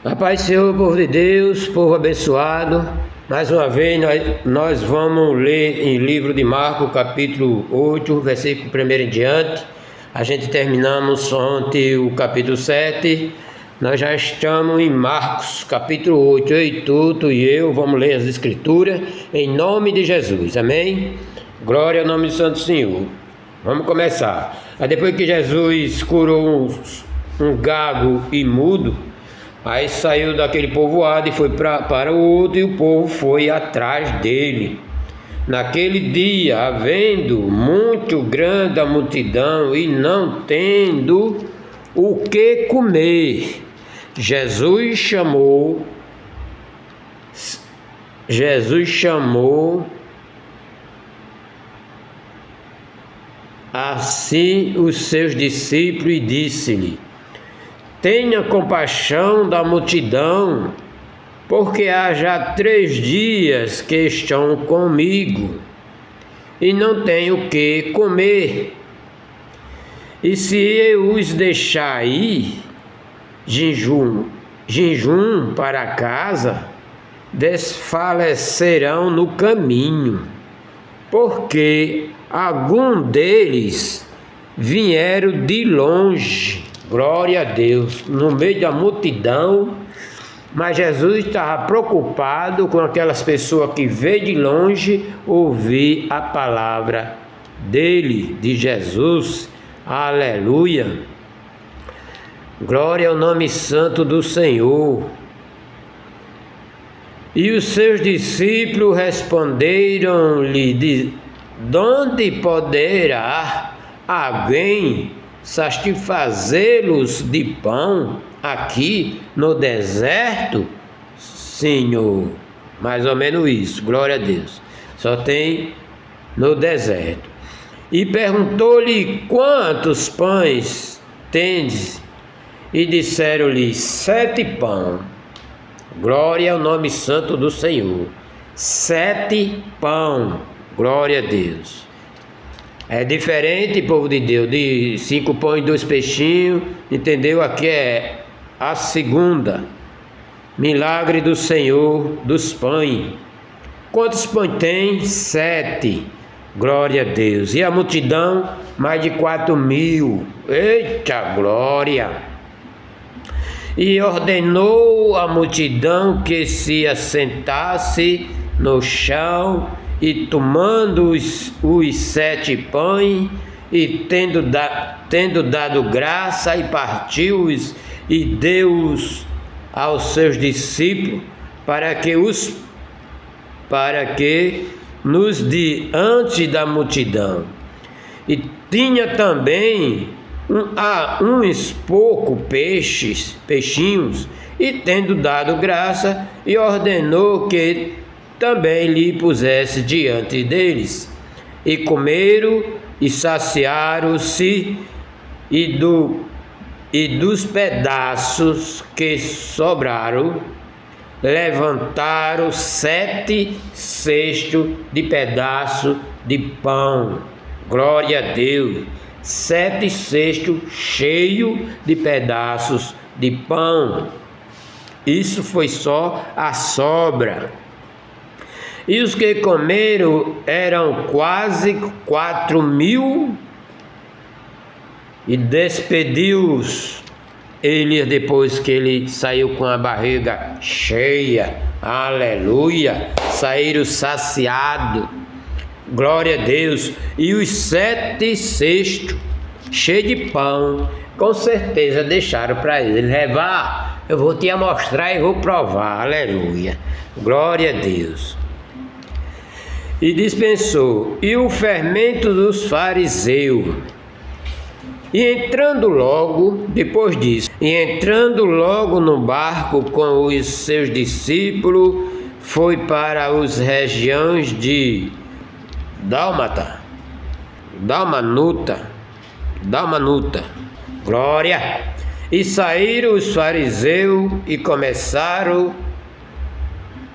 A paz do Senhor, povo de Deus, povo abençoado. Mais uma vez nós vamos ler em livro de Marcos, capítulo 8, versículo 1 em diante. A gente terminamos ontem o capítulo 7. Nós já estamos em Marcos, capítulo 8. Eu e tu e eu vamos ler as escrituras em nome de Jesus. Amém? Glória ao nome do Santo Senhor. Vamos começar. Aí depois que Jesus curou um gago e mudo, aí saiu daquele povoado e foi para o outro, e o povo foi atrás dele. Naquele dia, havendo muito grande a multidão e não tendo o que comer, Jesus chamou assim os seus discípulos e disse-lhe: tenha compaixão da multidão, porque há já 3 dias que estão comigo e não tenho o que comer. E se eu os deixar ir jejum para casa, desfalecerão no caminho, porque algum deles vieram de longe. Glória a Deus, no meio da multidão, mas Jesus estava preocupado com aquelas pessoas que veio de longe ouvir a palavra dele, de Jesus. Aleluia! Glória ao nome santo do Senhor. E os seus discípulos responderam-lhe: de onde poderá alguém satisfazê-los de pão aqui no deserto? Senhor, mais ou menos isso, glória a Deus, só tem no deserto. E perguntou-lhe: quantos pães tendes? E disseram-lhe: 7 pães. Glória ao nome santo do Senhor. 7 pães, glória a Deus. É diferente, povo de Deus, de 5 pães e 2 peixinhos, entendeu? Aqui é a segunda. Milagre do Senhor dos pães. Quantos pães tem? 7. Glória a Deus. E a multidão? Mais de 4.000. Eita glória! E ordenou a multidão que se assentasse no chão. E tomando os 7 pães, e tendo dado graça, e partiu-os, e deu-os aos seus discípulos, para que nos diante da multidão. E tinha também uns poucos peixinhos, e tendo dado graça, e ordenou que também lhe pusesse diante deles. E comeram e saciaram-se, e dos pedaços que sobraram, levantaram 7 cestos de pedaço de pão. Glória a Deus! 7 cestos cheios de pedaços de pão. Isso foi só a sobra. E os que comeram eram quase 4.000, e despediu-os ele depois que ele saiu com a barriga cheia. Aleluia! Saíram saciados. Glória a Deus! E os 7 cestos cheios de pão, com certeza deixaram para ele levar. Eu vou te mostrar e vou provar. Aleluia! Glória a Deus! E dispensou, e o fermento dos fariseus. E entrando logo, depois disso, no barco com os seus discípulos, foi para as regiões de Dálmanuta. Glória! E saíram os fariseus e começaram a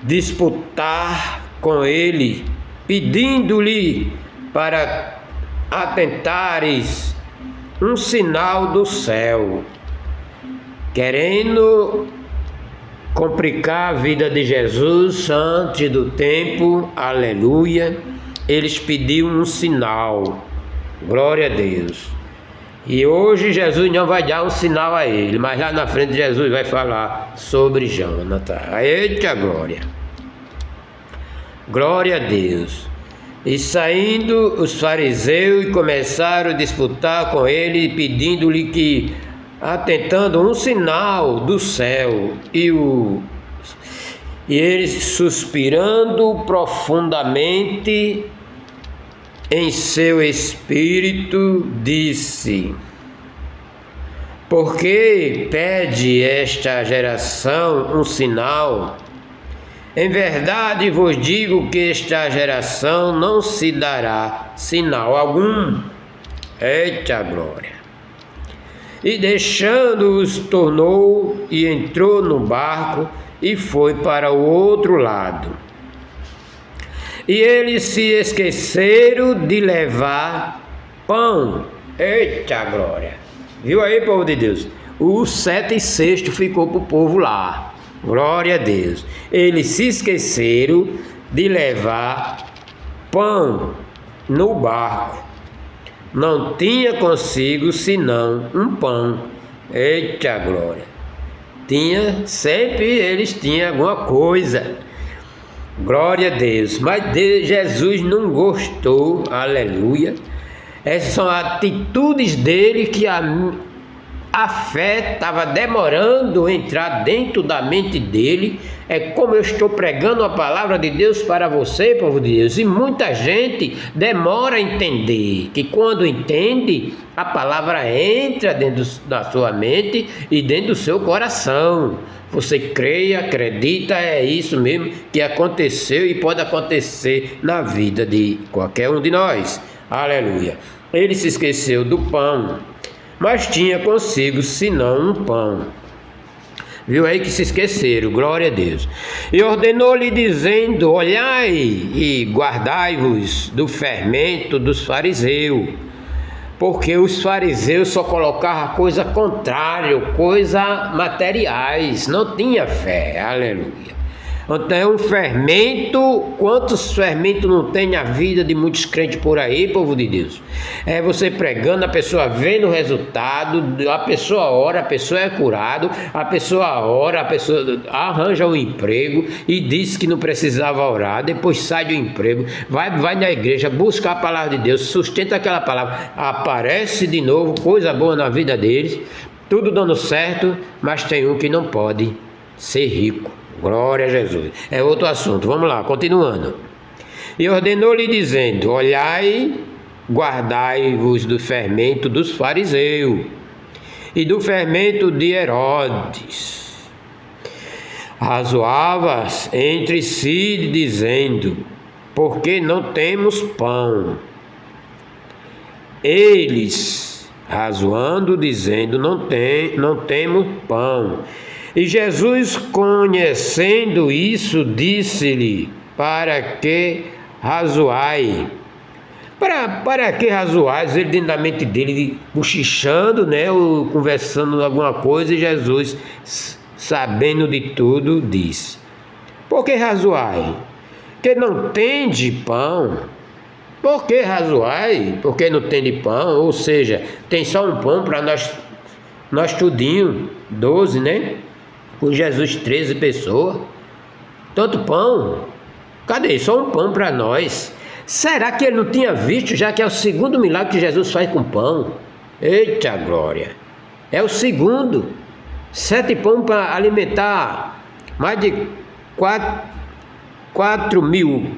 disputar com ele, pedindo-lhe para atentares um sinal do céu, querendo complicar a vida de Jesus antes do tempo, aleluia, eles pediram um sinal, glória a Deus. E hoje Jesus não vai dar um sinal a ele, mas lá na frente Jesus vai falar sobre Jonatas. Eita glória! Glória a Deus! E saindo os fariseus começaram a disputar com ele, pedindo-lhe que, atentando um sinal do céu, e ele, suspirando profundamente em seu espírito, disse: por que pede esta geração um sinal? Em verdade vos digo que esta geração não se dará sinal algum. Eita glória! E deixando-os, tornou e entrou no barco e foi para o outro lado. E eles se esqueceram de levar pão. Eita glória! Viu aí, povo de Deus? O 7/6 ficou para o povo lá. Glória a Deus. Eles se esqueceram de levar pão no barco. Não tinha consigo senão um pão. Eita glória! Sempre eles tinham alguma coisa. Glória a Deus. Mas Jesus não gostou, aleluia. Essas são atitudes dele que a fé estava demorando a entrar dentro da mente dele. É como eu estou pregando a palavra de Deus para você, povo de Deus. E muita gente demora a entender, que quando entende, a palavra entra dentro da sua mente e dentro do seu coração. Você crê, acredita, é isso mesmo que aconteceu e pode acontecer na vida de qualquer um de nós. Aleluia. Ele se esqueceu do pão, mas tinha consigo senão um pão. Viu aí que se esqueceram, glória a Deus. E ordenou-lhe dizendo: olhai e guardai-vos do fermento dos fariseus. Porque os fariseus só colocavam coisa contrária, coisa materiais, não tinha fé, aleluia. Então é um fermento. Quantos fermentos não tem na vida de muitos crentes por aí, povo de Deus? É você pregando, a pessoa vendo o resultado, a pessoa ora, a pessoa é curado, a pessoa ora, a pessoa arranja um emprego e diz que não precisava orar, depois sai do emprego, vai na igreja, busca a palavra de Deus, sustenta aquela palavra, aparece de novo, coisa boa na vida deles, tudo dando certo, mas tem um que não pode ser rico. Glória a Jesus. É outro assunto. Vamos lá, continuando. E ordenou-lhe dizendo: olhai, guardai-vos do fermento dos fariseus e do fermento de Herodes. Razoavas entre si, dizendo: porque não temos pão. Eles, razoando, dizendo: não temos pão. E Jesus, conhecendo isso, disse-lhe: para que razoai? Para que razoais? Ele dentro da mente dele, cochichando, né, ou conversando alguma coisa, e Jesus, sabendo de tudo, disse: por que razoai? Que não tem de pão. Por que razoai? Porque não tem de pão, ou seja, tem só um pão para nós tudinho, 12, né? Com Jesus 13 pessoas, tanto pão, cadê? Só um pão para nós. Será que ele não tinha visto, já que é o segundo milagre que Jesus faz com pão? Eita glória! É o segundo. 7 pão para alimentar mais de 4 mil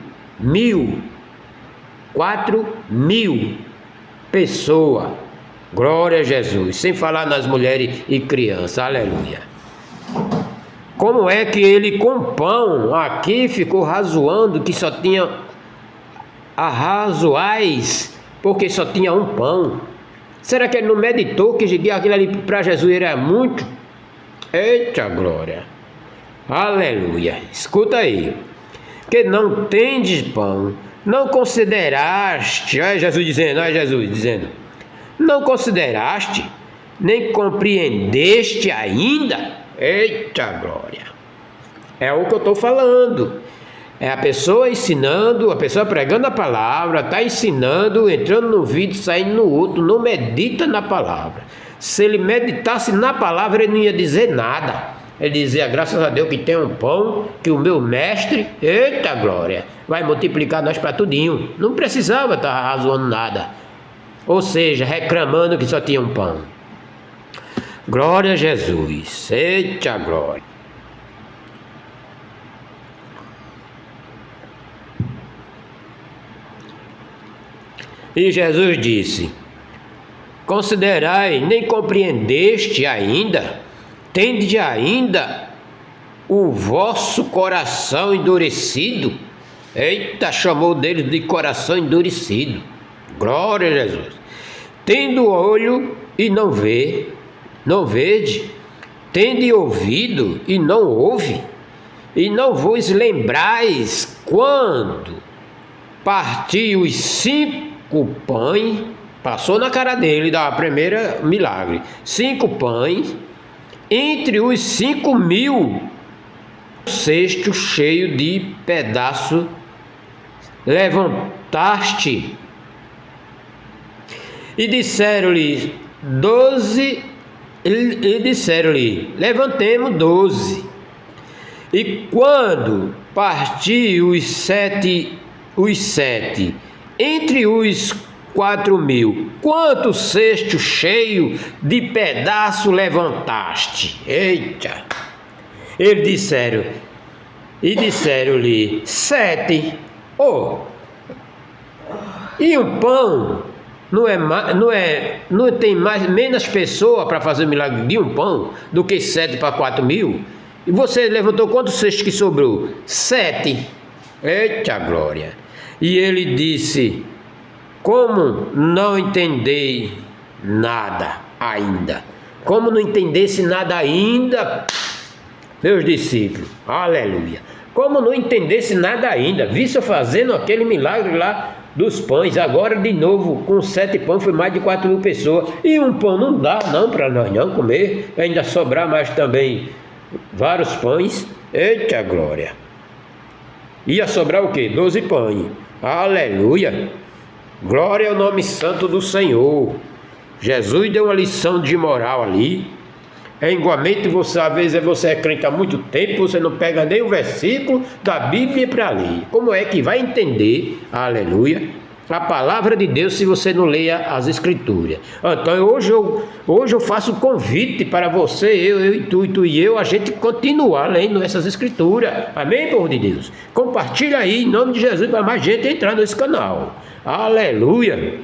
pessoas. Glória a Jesus. Sem falar nas mulheres e crianças. Aleluia. Como é que ele com pão aqui ficou razoando que só tinha arrazoais, porque só tinha um pão? Será que ele não meditou que aquilo ali para Jesus era muito? Eita glória! Aleluia! Escuta aí. Que não tendes pão, não consideraste, olha Jesus dizendo, não consideraste, nem compreendeste ainda? Eita glória! É o que eu estou falando. É a pessoa ensinando, a pessoa pregando a palavra, está ensinando, entrando num vídeo, saindo no outro, não medita na palavra. Se ele meditasse na palavra, ele não ia dizer nada. Ele dizia, graças a Deus que tem um pão, que o meu mestre, eita glória, vai multiplicar nós para tudinho. Não precisava estar razoando nada. Ou seja, reclamando que só tinha um pão. Glória a Jesus, eita glória. E Jesus disse, considerai, nem compreendeste ainda, tende ainda o vosso coração endurecido. Eita, chamou deles de coração endurecido. Glória a Jesus. Tendo olho e não vê, não vede, tende ouvido e não ouve, e não vos lembrais quando parti os 5 pães, passou na cara dele da primeira milagre, 5 pães, entre os 5.000, cesto cheio de pedaço, levantaste, e disseram-lhe 12, e disseram-lhe, levantemos 12, e quando parti os sete, entre os 4.000, quanto cesto cheio de pedaço levantaste? Eita! Eles disseram, e disseram-lhe 7. E um pão não tem menos pessoa para fazer o milagre de um pão do que 7 para 4.000? E você levantou quantos cestos que sobrou? 7. Eita glória! E ele disse, como não entendei nada ainda? Como não entendesse nada ainda, meus discípulos? Aleluia! Como não entendesse nada ainda? Visse eu fazendo aquele milagre lá dos pães, agora de novo com 7 pães foi mais de 4.000 pessoas, e um pão não dá não para nós não comer, ainda sobrar mais também vários pães. Eita glória! Ia sobrar o quê? 12 pães. Aleluia! Glória ao nome santo do Senhor. Jesus deu uma lição de moral ali. É igualmente você, às vezes você é crente há muito tempo, você não pega nem um versículo da Bíblia para ler. Como é que vai entender, aleluia, a palavra de Deus se você não leia as Escrituras? Então hoje eu faço um convite para você, eu, tu e eu, a gente continuar lendo essas Escrituras. Amém, povo de Deus? Compartilha aí, em nome de Jesus, para mais gente entrar nesse canal. Aleluia!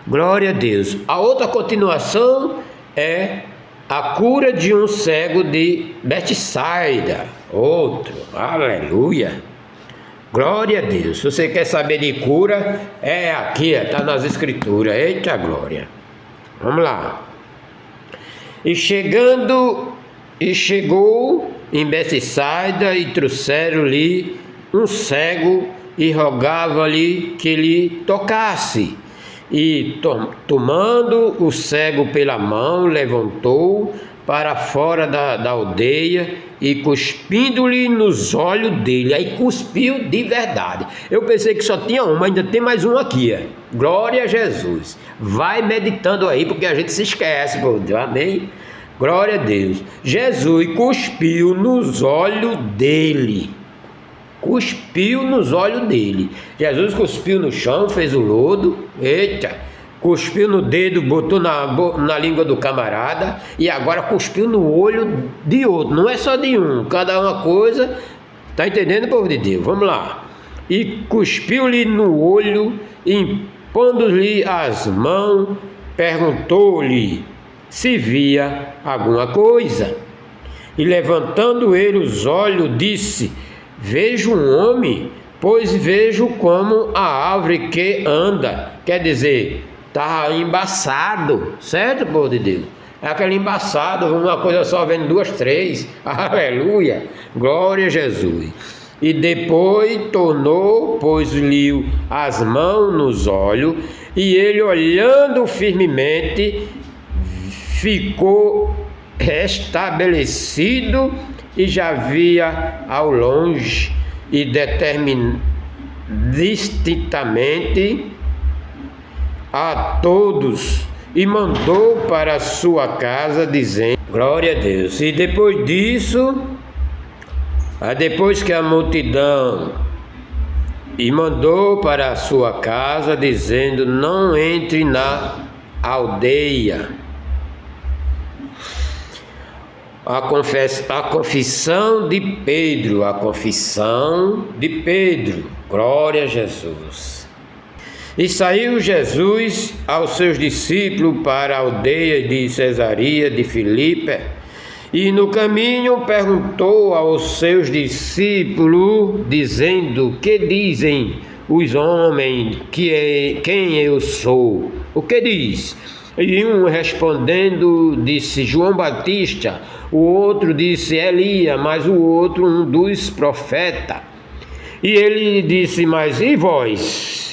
Glória a Deus. A outra continuação é a cura de um cego de Betsaida. Outro, aleluia. Glória a Deus. Se você quer saber de cura, é aqui, está nas Escrituras. Eita glória. Vamos lá. E chegou em Betsaida e trouxeram-lhe um cego e rogava-lhe que lhe tocasse. E tomando o cego pela mão, levantou para fora da aldeia e cuspindo-lhe nos olhos dele. Aí cuspiu de verdade. Eu pensei que só tinha um, mas ainda tem mais um aqui. Glória a Jesus. Vai meditando aí, porque a gente se esquece, por Deus. Amém? Glória a Deus. Jesus cuspiu nos olhos dele. Cuspiu nos olhos dele. Jesus cuspiu no chão, fez o lodo. Eita! Cuspiu no dedo, botou na língua do camarada. E agora cuspiu no olho de outro. Não é só de um, cada uma coisa. Está entendendo, povo de Deus? Vamos lá. E cuspiu-lhe no olho, impondo-lhe as mãos, perguntou-lhe se via alguma coisa. E levantando ele os olhos, disse: vejo um homem, pois vejo como a árvore que anda. Quer dizer, está embaçado, certo, povo de Deus? É aquele embaçado, uma coisa só vendo 2, 3, aleluia, glória a Jesus. E depois tornou, pôs-lhe as mãos nos olhos, e ele olhando firmemente, ficou estabelecido e já via ao longe e distintamente a todos, e mandou para a sua casa, dizendo: glória a Deus. E depois disso, depois que a multidão, e mandou para a sua casa, dizendo: não entre na aldeia. A confissão de Pedro, glória a Jesus. E saiu Jesus aos seus discípulos para a aldeia de Cesaria de Filipe, e no caminho perguntou aos seus discípulos, dizendo: que dizem os homens quem eu sou? O que diz? E um respondendo disse: João Batista, o outro disse: Elias, mas o outro um dos profetas. E ele disse: mas e vós?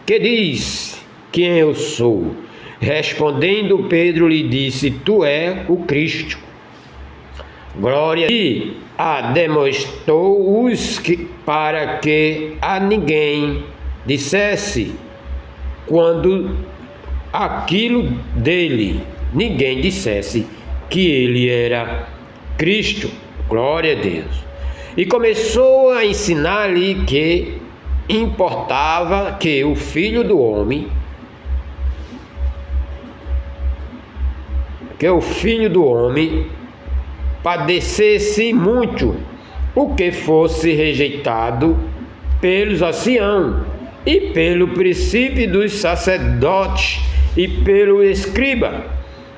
Que diz quem eu sou? Respondendo Pedro lhe disse: tu és o Cristo. Glória. E demonstrou-os para que a ninguém dissesse quando aquilo dele, ninguém dissesse que ele era Cristo. Glória a Deus. E começou a ensinar-lhe que importava que o Filho do Homem, padecesse muito, o que fosse rejeitado pelos anciãos e pelo princípio dos sacerdotes e pelo escriba,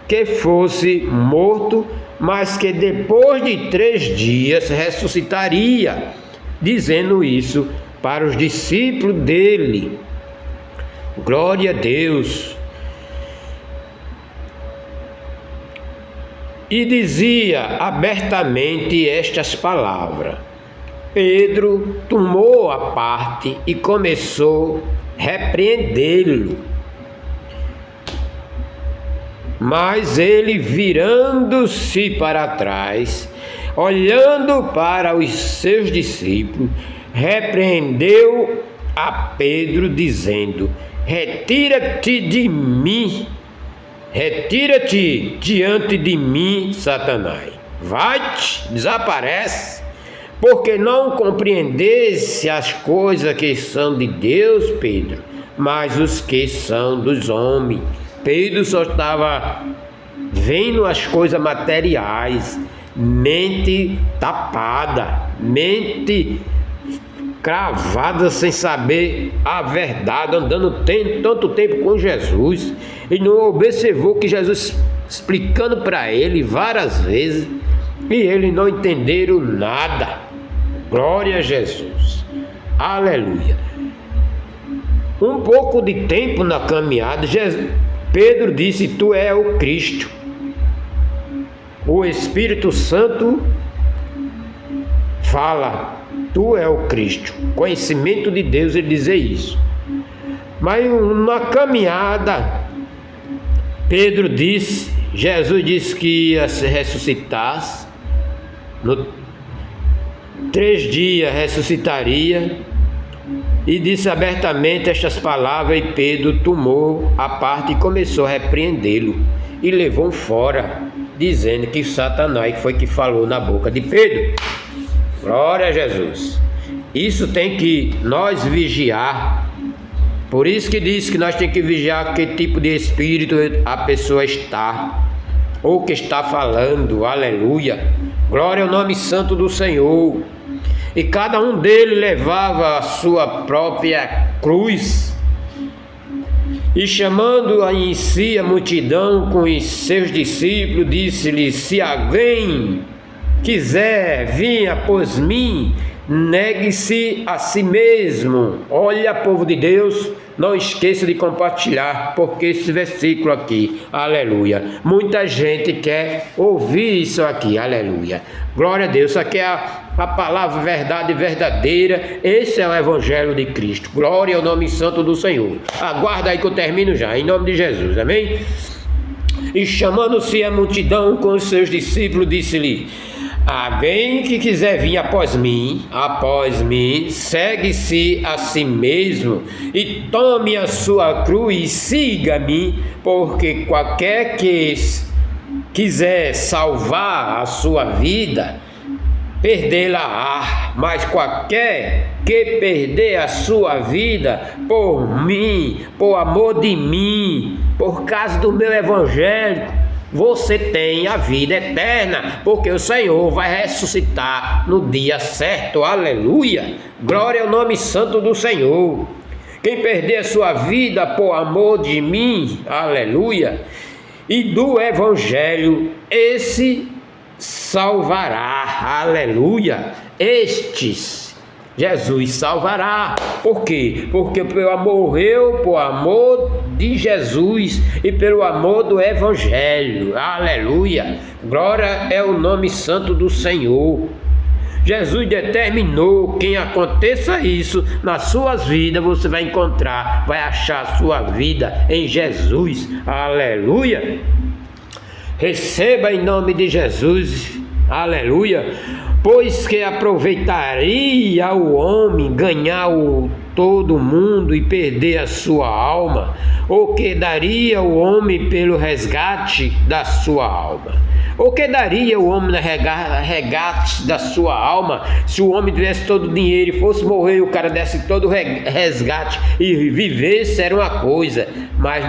que fosse morto, mas que depois de 3 dias ressuscitaria, dizendo isso para os discípulos dele. Glória a Deus. E dizia abertamente estas palavras. Pedro tomou a parte e começou a repreendê-lo. Mas ele, virando-se para trás, olhando para os seus discípulos, repreendeu a Pedro, dizendo: retira-te diante de mim, Satanás. Vai-te, desaparece, porque não compreendesse as coisas que são de Deus, Pedro, mas os que são dos homens. Pedro só estava vendo as coisas materiais, mente tapada, mente cravada, sem saber a verdade, andando tanto tempo com Jesus, e não observou que Jesus explicando para ele várias vezes, e ele não entenderam nada. Glória a Jesus, aleluia. Um pouco de tempo na caminhada, Pedro disse: tu és o Cristo. O Espírito Santo fala: tu és o Cristo. Conhecimento de Deus, ele dizer isso. Mas na caminhada, Pedro disse, Jesus disse que ia se ressuscitar, no 3 dias ressuscitaria, e disse abertamente estas palavras, e Pedro tomou a parte e começou a repreendê-lo, e levou fora, dizendo que Satanás foi que falou na boca de Pedro. Glória a Jesus. Isso tem que nós vigiar. Por isso que diz que nós temos que vigiar que tipo de espírito a pessoa está, ou que está falando. Aleluia. Glória ao nome santo do Senhor. E cada um deles levava a sua própria cruz. E chamando em si a multidão com os seus discípulos, disse-lhe: se alguém quiser vir após mim, negue-se a si mesmo. Olha, povo de Deus, não esqueça de compartilhar, porque esse versículo aqui, aleluia, muita gente quer ouvir isso aqui, aleluia. Glória a Deus, isso aqui é a palavra verdade verdadeira. Esse é o Evangelho de Cristo. Glória ao nome santo do Senhor. Aguarda aí que eu termino já, em nome de Jesus, amém? E chamando-se a multidão com os seus discípulos, disse-lhe: alguém que quiser vir após mim, segue-se a si mesmo e tome a sua cruz e siga-me, porque qualquer que quiser salvar a sua vida, perdê-la-á, mas qualquer que perder a sua vida por mim, por amor de mim, por causa do meu evangelho, você tem a vida eterna, porque o Senhor vai ressuscitar no dia certo. Aleluia! Glória ao nome santo do Senhor. Quem perder a sua vida por amor de mim, aleluia, e do evangelho, esse salvará, aleluia. Estes Jesus salvará. Por quê? Porque morreu por amor de Jesus e pelo amor do evangelho, aleluia. Glória é o nome santo do Senhor. Jesus determinou quem aconteça isso nas suas vidas, você vai encontrar, vai achar a sua vida em Jesus, aleluia. Receba em nome de Jesus, aleluia. Pois que aproveitaria o homem ganhar todo mundo e perder a sua alma, ou que daria o homem pelo resgate da sua alma? O que daria o homem no resgate da sua alma se o homem tivesse todo o dinheiro e fosse morrer e o cara desse todo o resgate e vivesse? Era uma coisa, mas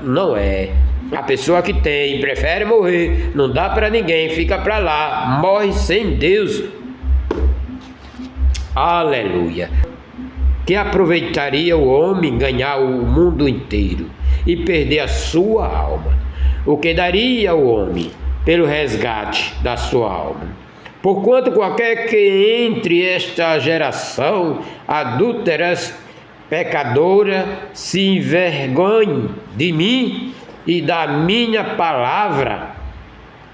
não é. A pessoa que tem prefere morrer, não dá para ninguém, fica para lá, morre sem Deus. Aleluia. Que aproveitaria o homem ganhar o mundo inteiro e perder a sua alma? O que daria o homem pelo resgate da sua alma? Porquanto qualquer que entre esta geração adúltera, pecadora, se envergonhe de mim e da minha palavra,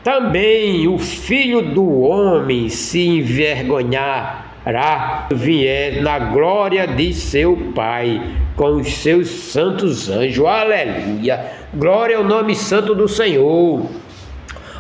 também o Filho do Homem se envergonhará, vier na glória de seu Pai com os seus santos anjos. Aleluia! Glória ao nome santo do Senhor.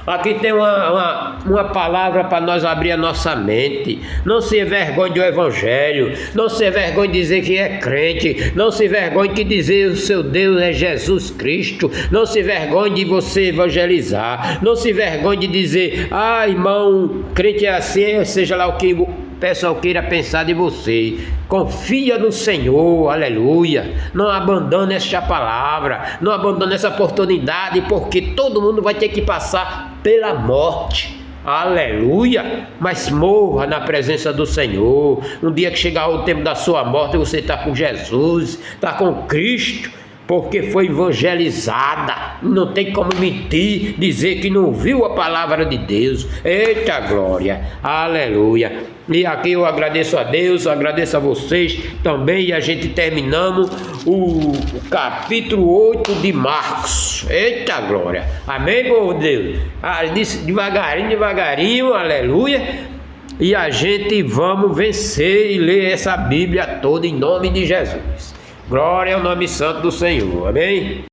Aqui tem uma palavra para nós abrir a nossa mente. Não se envergonhe do evangelho, não se envergonhe de dizer que é crente, não se envergonhe de dizer o seu Deus é Jesus Cristo, não se envergonhe de você evangelizar, não se envergonhe de dizer, irmão, crente é assim, seja lá o que o pessoal queira pensar de você. Confia no Senhor, aleluia. Não abandone esta palavra, não abandone essa oportunidade, porque todo mundo vai ter que passar pela morte, aleluia. Mas morra na presença do Senhor. Um dia que chegar o tempo da sua morte, você está com Jesus, está com Cristo, porque foi evangelizada. Não tem como mentir, dizer que não viu a palavra de Deus. Eita glória, aleluia. E aqui eu agradeço a Deus, agradeço a vocês também. E a gente terminamos o capítulo 8 de Marcos. Eita glória, amém, povo de Deus? Disse devagarinho, aleluia. E a gente vamos vencer e ler essa Bíblia toda em nome de Jesus. Glória ao nome santo do Senhor, amém?